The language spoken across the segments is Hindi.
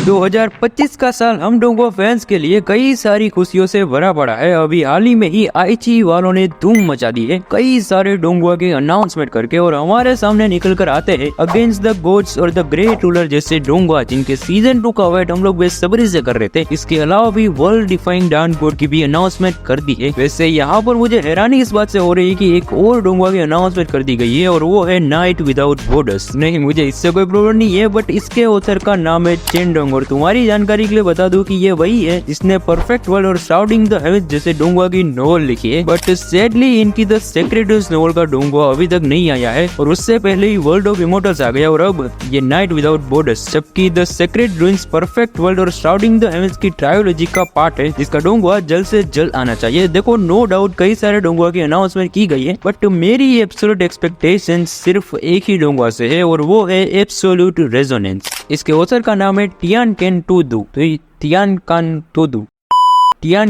2025 का साल हम डोंगो फैंस के लिए कई सारी खुशियों से भरा पड़ा है। अभी हाल ही में ही आईची वालों ने धूम मचा दी है कई सारे डोंगुआ के अनाउंसमेंट करके, और हमारे सामने निकल कर आते हैं अगेंस्ट द गोड्स और द ग्रेट रूलर जैसे डोंगुआ, जिनके सीजन 2 का वेट हम लोग बेसब्री से कर रहे थे। इसके अलावा भी वर्ल्ड डिफाइंग डांस गोड की भी अनाउंसमेंट कर दी है। वैसे यहाँ पर मुझे हैरानी इस बात से हो रही है कि एक और डोंगुआ की अनाउंसमेंट कर दी गई है और वो है नाइट विदाउट बॉर्डर्स। नहीं, मुझे इससे कोई प्रॉब्लम नहीं है, बट इसके ऑथर का नाम है चेंडोंग। और तुम्हारी जानकारी के लिए बता दूं कि ये वही है जिसने परफेक्ट वर्ल्ड और शाउटिंग द हेवेंस जैसे डोंगुआ की नॉवल लिखी है। बट सैडली इनकी द सेक्रेट नॉवल का डोंगुआ अभी तक नहीं आया है, और उससे पहले ही वर्ल्ड ऑफ इमोर्टल्स आ गया और अब ये नाइट विदाउट बॉर्डर्स, जबकि the secret ruins, perfect world और शाउटिंग द हेवेंस की ट्रायोलॉजी का पार्ट है, जिसका डोंगुआ जल्द से जल्द आना चाहिए। देखो, नो डाउट कई सारे डोंगुआ की अनाउंसमेंट की गई है, बट मेरी एब्सोल्यूट एक्सपेक्टेशन सिर्फ एक ही डोंगुआ से है और वो है एब्सोल्यूट रेजोनेंस। इसके ऑथर का नाम है टियान केन टूडू, टियान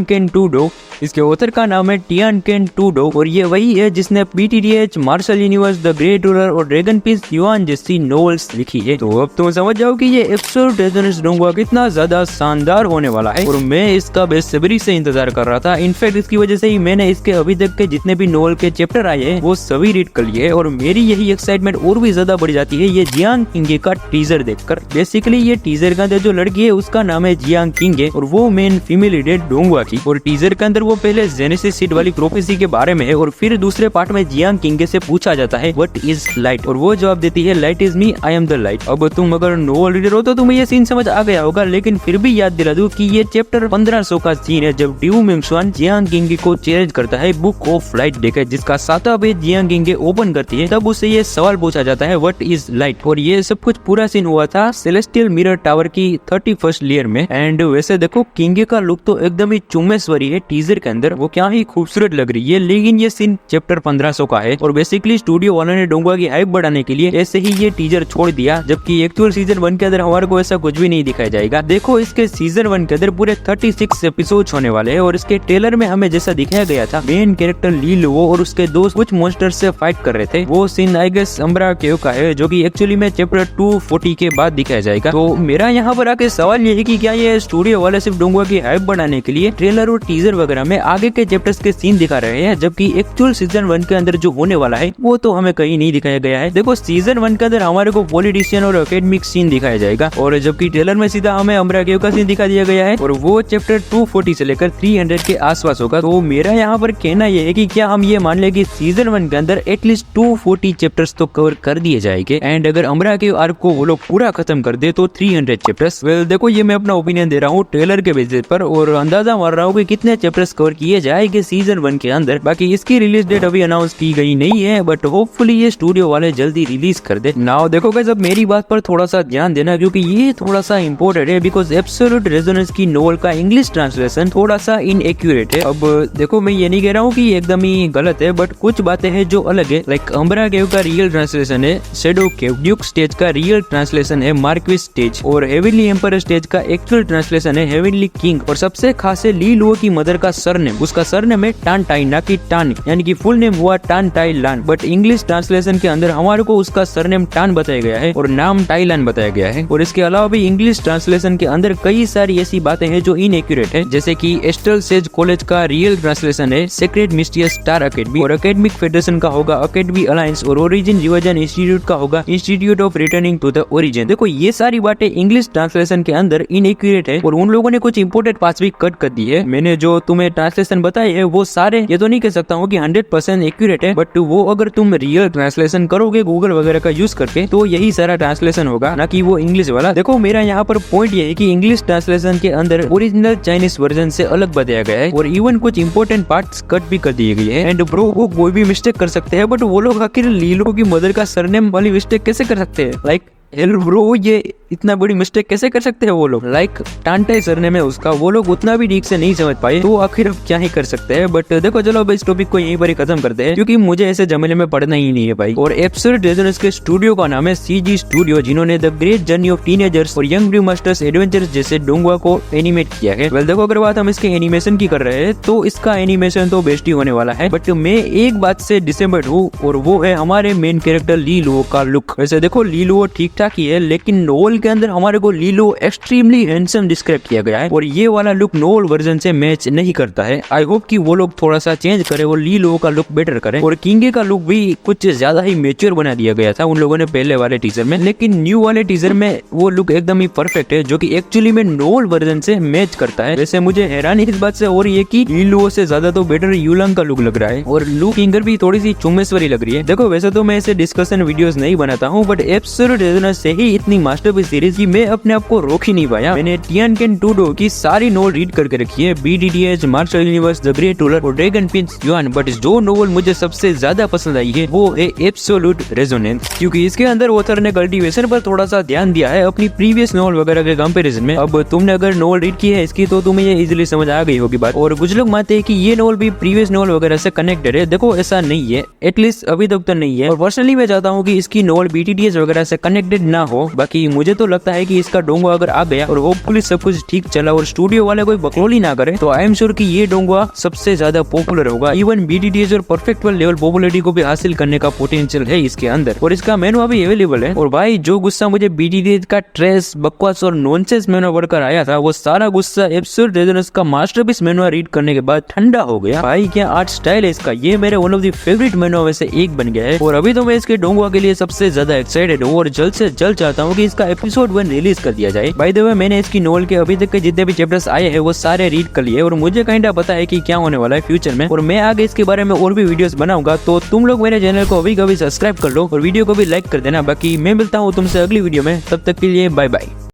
केन टूडो। इसके ऑथर का नाम है टियान केन टूडो, और ये वही है जिसने PTDH, Martial universe, the great ruler और ड्रैगन पीस युआन जैसी नॉवेल्स लिखी है। तो अब तुम समझ जाओ कि ये एब्सोल्यूट रेजोनेंस डोंगुआ कितना ज्यादा शानदार होने वाला है, और मैं इसका बेसब्री से इंतजार कर रहा था। इनफैक्ट इसकी वजह से ही मैंने इसके अभी तक के जितने भी नॉवेल के चैप्टर आए हैं वो सभी रीड कर लिए, और मेरी यही एक्साइटमेंट और भी ज्यादा बढ़ जाती है ये जियांग किंगे का टीजर देखकर। बेसिकली ये टीजर के अंदर जो लड़की है उसका नाम है जियांग किंगे, और वो मेन फीमेल लीड है डोंगुआ की। और टीजर के अंदर वो पहले जेनेसिस सीड वाली प्रोफेसी के बारे में है, और फिर दूसरे पार्ट में जियांग किंगे से पूछा जाता है व्हाट इज लाइट, और वो जवाब देती है light is me, I am the light. अब तुम अगर नोवेल रीडर हो तो तुम्हें ये सीन समझ आ गया होगा, लेकिन फिर भी याद दिला दूं कि ये चैप्टर 1500 का सीन है जब ड्यू मिंगशुआन जियांग किंगे को चैलेंज करता है बुक ऑफ लाइट देकर, जिसका 7वां पेज जियांग किंगे ओपन करती है। तब उससे ये सवाल पूछा जाता है व्हाट इज लाइट, और ये सब कुछ पूरा सीन हुआ था सेलेस्टियल मिरर टावर की 31st लेयर में। एंड वैसे देखो, किंगे का लुक तो एकदम ही चुम्मेश्वरी है टीजर के अंदर, वो क्या ही खूबसूरत लग रही है। लेकिन ये सीन चैप्टर 1500 का है, और बेसिकली स्टूडियो वालों ने डोंगुआ की हाइप बढ़ाने के लिए ऐसे ही ये टीजर छोड़ दिया, जबकि एक्चुअल सीजन 1 के अंदर हमारे को ऐसा कुछ भी नहीं दिखाया जाएगा। देखो, इसके सीजन 1 के अंदर पूरे 36 एपिसोड होने वाले हैं, और इसके ट्रेलर में हमें जैसा दिखाया गया था मेन कैरेक्टर ली लुओ और उसके दोस्त कुछ मॉन्स्टर से फाइट कर रहे थे। वो सीन आई गेस अम्ब्रा केव का है, जो कि एक्चुअली में चैप्टर 240 के बाद दिखाया जाएगा। तो मेरा यहाँ पर आके सवाल ये है कि क्या ये स्टूडियो वाले सिर्फ डोंगुआ की हाइप बढ़ाने के लिए ट्रेलर और टीजर वगैरह में आगे के चैप्टर्स के सीन दिखा रहे हैं, जबकि एक्चुअल सीजन 1 के अंदर जो होने वाला है वो तो हमें कहीं नहीं दिखाया गया है। देखो, सीजन 1 के अंदर हमारे को पॉलिटिशियन और एकेडमिक सीन दिखाया जाएगा, और जबकि ट्रेलर में सीधा हमें अम्ब्रा केव का सीन दिखा दिया गया है, और वो चैप्टर 240 से लेकर 300 के आसपास होगा। तो मेरा यहाँ पर कहना यह है कि क्या हम ये मान ले कि सीजन 1 के अंदर एटलीस्ट 240 चैप्टर्स तो कवर कर दिए जाएंगे, एंड अगर अम्ब्रा केव आर्क को वो लोग पूरा खत्म कर दे तो 300 चैप्टर्स। वेल देखो, ये मैं अपना ओपिनियन दे रहा हूँ ट्रेलर के बेसिस पर, और अंदाजा मार रहा हूँ कि कितने चैप्टर्स कवर किए जाएंगे सीजन 1 के अंदर। बाकी इसकी रिलीज डेट अभी अनाउंस की गई नहीं है, बट होपफुली ये स्टूडियो वाले जल्दी रिलीज कर दे। नाउ देखो गाइस, अब मेरी बात पर थोड़ा सा ध्यान देना, क्योंकि ये थोड़ा सा इम्पोर्टेंट है, बिकॉज एब्सोल्यूट रेजोनेंस की नोवेल का इंग्लिश ट्रांसलेशन थोड़ा सा इनएक्यूरेट है। अब देखो, मैं ये नहीं कह रहा हूँ कि एकदम ही गलत है, बट कुछ बातें हैं जो अलग है। लाइक अम्ब्रा केव का रियल ट्रांसलेशन है शैडो केव, ड्यूक स्टेज का रियल ट्रांसलेशन है मार्क्विस स्टेज, और हेवनली एम्पर स्टेज का एक्चुअल ट्रांसलेशन है हेवनली किंग। और सबसे खास है ली लुओ की मदर का सरनेम, उसका सरनेम है टान टाई, ना कि टान, यानी कि फुल नेम हुआ टान टाई लान, बट इंग्लिश ट्रांसलेशन के अंदर हमारे को उसका सरनेम टान बताया गया है और नाम टाइलान बताया गया है। और इसके अलावा भी इंग्लिश ट्रांसलेशन के अंदर कई सारी ऐसी बातें हैं जो इनएक्यूरेट है, जैसे कि एस्ट्रल सेज कॉलेज का रियल ट्रांसलेशन है सेक्रेट मिस्टीरियस स्टार अकेडमी, और अकेडमिक फेडरेशन का होगा अकेडमी अलायंस, और ओरिजिन रिविजन इंस्टीट्यूट का होगा institute of returning to the origin. देखो, ये सारी बातें इंग्लिश ट्रांसलेशन के अंदर इनएक्यूरेट है, और उन लोगों ने कुछ इंपोर्टेंट पार्ट्स भी कट कर दिए है। मैंने जो तुम्हें ट्रांसलेशन बताए है वो सारे, ये तो नहीं कह सकता हूँ कि 100% एक्यूरेट है, बट वो अगर तुम रियल ट्रांसलेशन करोगे गूगल वगैरह का यूज करके तो यही सारा ट्रांसलेशन होगा, ना कि वो इंग्लिश वाला। देखो, मेरा यहाँ पर पॉइंट ये है कि इंग्लिश ट्रांसलेशन के अंदर ओरिजिनल चाइनीज वर्जन से अलग बताया गया है, और इवन कुछ इंपोर्टेंट पार्ट्स कट भी कर दिए गए हैं। एंड ब्रो, वो कोई भी मिस्टेक कर सकते हैं, बट वो लोग आखिर लीलो की मदर का सरनेम वाली मिस्टेक कैसे कर सकते हैं? लाइक हेलो ब्रो, ये इतना बड़ी मिस्टेक कैसे कर सकते हैं वो लोग? लाइक टांटाई सरनेम है उसका, वो लोग उतना भी ठीक से नहीं समझ पाए, तो आखिर अब क्या ही कर सकते हैं। बट देखो, चलो अब इस टॉपिक को यहीं पर ही खत्म करते हैं, क्योंकि मुझे ऐसे झमेले में पढ़ना ही नहीं है भाई। और एब्सोल्यूट रेजोनेंस के स्टूडियो का नाम है सीजी स्टूडियो, जिन्होंने the great journey of teenagers और यंग ब्रू मास्टर्स एडवेंचर्स जैसे डोंगुआ को एनिमेट किया है। वेल देखो, अगर बात हम इसके एनिमेशन की कर रहे हैं तो इसका एनिमेशन तो बेस्ट ही होने वाला है, बट मैं एक बात से डिसअपॉइंटेड हूँ, और वो है हमारे मेन कैरेक्टर ली लुओ का लुक। वैसे देखो, ली लुओ ठीक ठाक ही है, लेकिन नोवेल के अंदर हमारे को लीलो एक्सट्रीमली हैंडसम डिस्क्राइब किया गया है और ये वाला लुक नोवेल वर्जन से मैच नहीं करता है। आई होप कि वो लोग थोड़ा सा चेंज करे और लीलो का लुक बेटर करे। और किंगे का लुक भी कुछ ज्यादा ही मेच्योर बना दिया गया था उन लोगों ने पहले वाले टीजर में, लेकिन न्यू वाले टीजर में वो लुक एकदम ही परफेक्ट है, जो कि एक्चुअली में नोवेल वर्जन से मैच करता है। वैसे मुझे हैरानी इस बात से हो रही है कि लीलो से ज्यादा तो बेटर यूलंग का लुक लग रहा है और लू किंगर भी थोड़ी सी चुम्बेश्वरी लग रही है। देखो वैसे तो मैं ऐसे डिस्कशन वीडियोस नहीं बनाता हूँ, बट एब्सोल्यूट रेजोनेंस से ही इतनी मास्टरपीस सीरीज की मैं अपने आप को रोक ही नहीं पाया। मैंने टियान केन टूडो की सारी नोवेल रीड करके रखी है, BTTH, martial universe, the great ruler और ड्रैगन प्रिंस युआन, बट जो नोवेल मुझे सबसे ज्यादा पसंद आई है वो है एब्सोल्यूट रेजोनेंस, क्योंकि इसके अंदर ऑथर ने कल्टीवेशन पर थोड़ा सा ध्यान दिया है अपनी प्रीवियस नोवेल वगैरह के कंपैरिजन में। अब तुमने अगर नोवेल रीड की है इसकी तो तुम्हें ये इजीली समझ आ गई होगी बात। और कुछ लोग मानते हैं कि ये नोवेल भी प्रीवियस नोवेल वगैरह से कनेक्टेड है। देखो ऐसा नहीं है, एटलीस्ट अभी तक तो नहीं है। और पर्सनली मैं चाहता हूँ कि इसकी नोवेल BTTH वगैरह से कनेक्टेड ना हो। बाकी मुझे तो लगता है कि इसका डोंगवा अगर आ गया और होपफुली सब कुछ ठीक चला और स्टूडियो वाले कोई बकलोली ना करे तो आई एम श्योर कि ये डोंगवा सबसे ज्यादा पॉपुलर होगा। इवन BTTH और परफेक्ट वर्ल्ड लेवल पॉपुलरिटी को भी हासिल करने का पोटेंशियल है इसके अंदर और इसका मेनू भी अवेलेबल है। और भाई जो गुस्सा मुझे BTTH का ट्रेस, बकवास और नॉनसेंस मेनू पढ़कर आया था वो सारा गुस्सा एब्सोल्यूट रेजोनेंस का मास्टरपीस मेनू रीड करने के बाद ठंडा हो गया। भाई क्या आर्ट स्टाइल है इसका, ये मेरे वन ऑफ द फेवरेट मेनू में से एक बन गया है। और अभी तो मैं इसके डोंगवा के लिए सबसे ज्यादा एक्साइटेड हूँ और जल्द से जल्द चाहता हूँ कि इसका एपिसोड 1 रिलीज कर दिया जाए। बाय द वे मैंने इसकी नोवेल के अभी तक के जितने भी चैप्टर्स आए हैं वो सारे रीड कर लिए और मुझे काइंडा पता है कि क्या होने वाला है फ्यूचर में, और मैं आगे इसके बारे में और भी वीडियोस बनाऊंगा। तो तुम लोग मेरे चैनल को अभी कभी सब्सक्राइब कर लो और वीडियो को भी लाइक कर देना। बाकी मैं मिलता हूँ तुमसे अगली वीडियो में, तब तक के लिए बाय बाय।